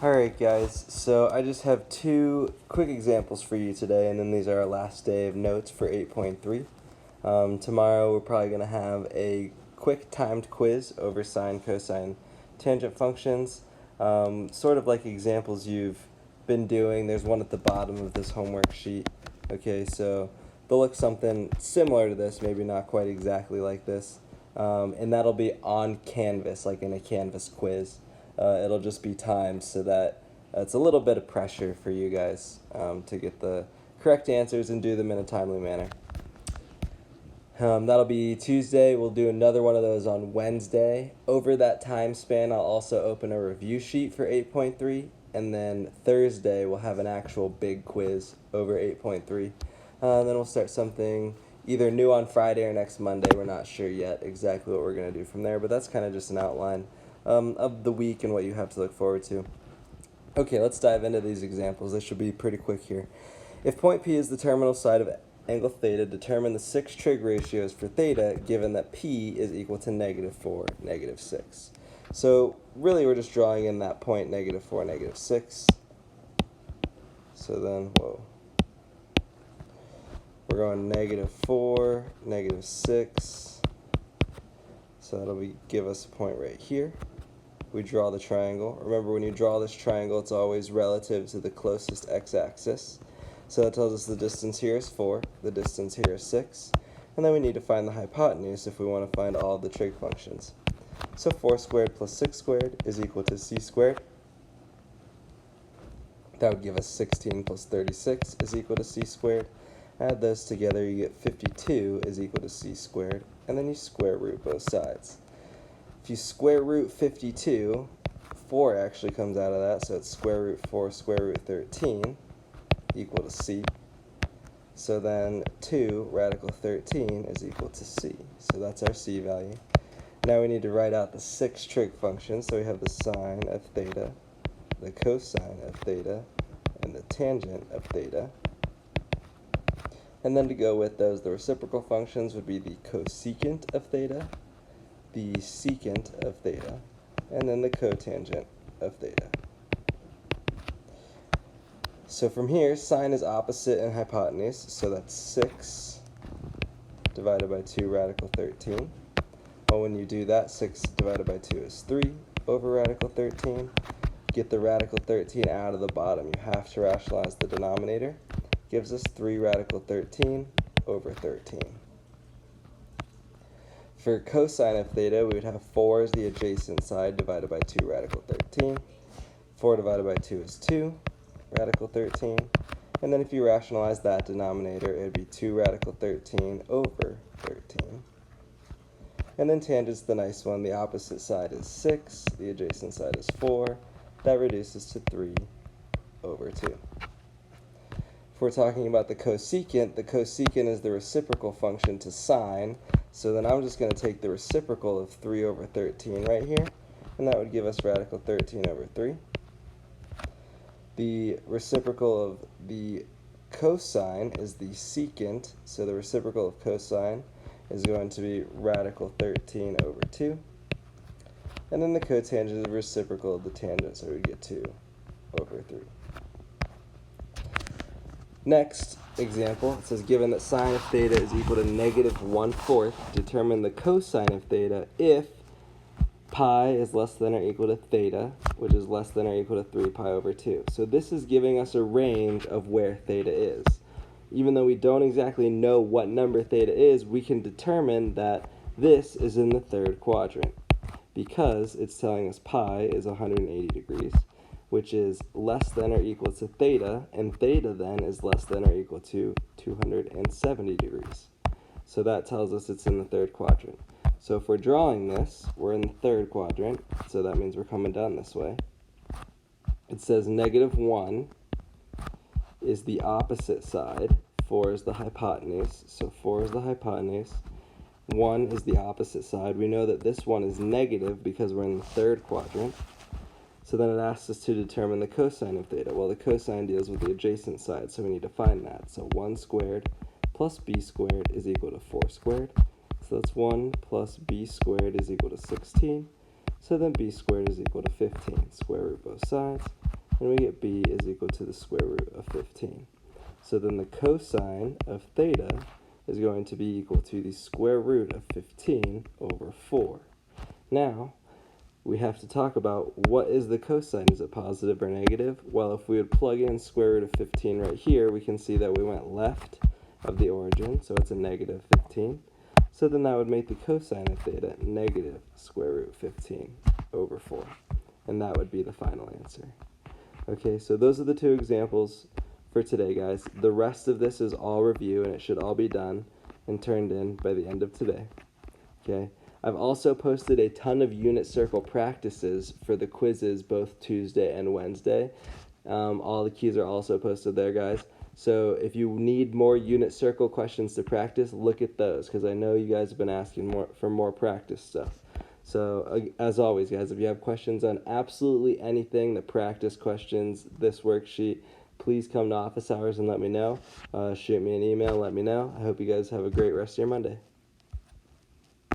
Alright guys, so I just have two quick examples for you today, and then these are our last day of notes for 8.3. Tomorrow we're probably going to have a quick timed quiz over sine, cosine, tangent functions, sort of like examples you've been doing. There's one at the bottom of this homework sheet. Okay, so they'll look something similar to this, maybe not quite exactly like this, and that'll be on Canvas, like in a Canvas quiz. It'll just be timed so that it's a little bit of pressure for you guys to get the correct answers and do them in a timely manner. That'll be Tuesday. We'll do another one of those on Wednesday. Over that time span, I'll also open a review sheet for 8.3, and then Thursday we'll have an actual big quiz over 8.3. Then we'll start something either new on Friday or next Monday. We're not sure yet exactly what we're going to do from there, but that's kind of just an outline of the week and what you have to look forward to. Okay, let's dive into these examples. This should be pretty quick here. If point P is the terminal side of angle theta, determine the 6 trig ratios for theta given that P is equal to -4, -6. So really we're just drawing in that point -4, -6. So then, we're going -4, -6. So that'll give us a point right here. We draw the triangle. Remember, when you draw this triangle, it's always relative to the closest x-axis. So that tells us the distance here is 4, the distance here is 6, and then we need to find the hypotenuse if we want to find all of the trig functions. So 4 squared plus 6 squared is equal to c squared. That would give us 16 plus 36 is equal to c squared. Add those together, you get 52 is equal to c squared, and then you square root both sides. If you square root 52, 4 actually comes out of that, so it's square root 4 square root 13 equal to c. So then 2 radical 13 is equal to c. So that's our c value. Now we need to write out the 6 trig functions. So we have the sine of theta, the cosine of theta, and the tangent of theta. And then to go with those, the reciprocal functions would be the cosecant of theta, the secant of theta, and then the cotangent of theta. So from here, sine is opposite and hypotenuse, so that's 6 divided by 2 radical 13. Well, when you do that, 6 divided by 2 is 3 over radical 13. Get the radical 13 out of the bottom. You have to rationalize the denominator. Gives us 3 radical 13 over 13. For cosine of theta, we would have 4 as the adjacent side divided by 2 radical 13. 4 divided by 2 is 2 radical 13. And then if you rationalize that denominator, it would be 2 radical 13 over 13. And then tangent's the nice one. The opposite side is 6. The adjacent side is 4. That reduces to 3 over 2. If we're talking about the cosecant is the reciprocal function to sine. So then I'm just going to take the reciprocal of 3 over 13 right here, and that would give us radical 13 over 3. The reciprocal of the cosine is the secant, so the reciprocal of cosine is going to be radical 13 over 2. And then the cotangent is the reciprocal of the tangent, so we get 2 over 3. Next example, it says given that sine of theta is equal to -1/4, determine the cosine of theta if pi is less than or equal to theta, which is less than or equal to 3 pi over 2. So this is giving us a range of where theta is. Even though we don't exactly know what number theta is, we can determine that this is in the third quadrant because it's telling us pi is 180 degrees. Which is less than or equal to theta, and theta then is less than or equal to 270 degrees. So that tells us it's in the third quadrant. So if we're drawing this, we're in the third quadrant, so that means we're coming down this way. It says -1 is the opposite side, 4 is the hypotenuse, so 4 is the hypotenuse, 1 is the opposite side. We know that this one is negative because we're in the third quadrant. So then it asks us to determine the cosine of theta. Well, the cosine deals with the adjacent side, so we need to find that. So 1 squared plus b squared is equal to 4 squared. So that's 1 plus b squared is equal to 16. So then b squared is equal to 15. Square root both sides. and we get b is equal to the square root of 15. So then the cosine of theta is going to be equal to the square root of 15 over 4. Now, we have to talk about what is the cosine. Is it positive or negative? Well, if we would plug in square root of 15 right here, we can see that we went left of the origin, so it's a negative 15. So then that would make the cosine of theta negative square root 15 over 4. And that would be the final answer. Okay, so those are the two examples for today, guys. The rest of this is all review, and it should all be done and turned in by the end of today. Okay. I've also posted a ton of unit circle practices for the quizzes both Tuesday and Wednesday. All the keys are also posted there, guys. So if you need more unit circle questions to practice, look at those, because I know you guys have been asking for more practice stuff. So as always, guys, if you have questions on absolutely anything, the practice questions, this worksheet, please come to office hours and let me know. Shoot me an email, let me know. I hope you guys have a great rest of your Monday.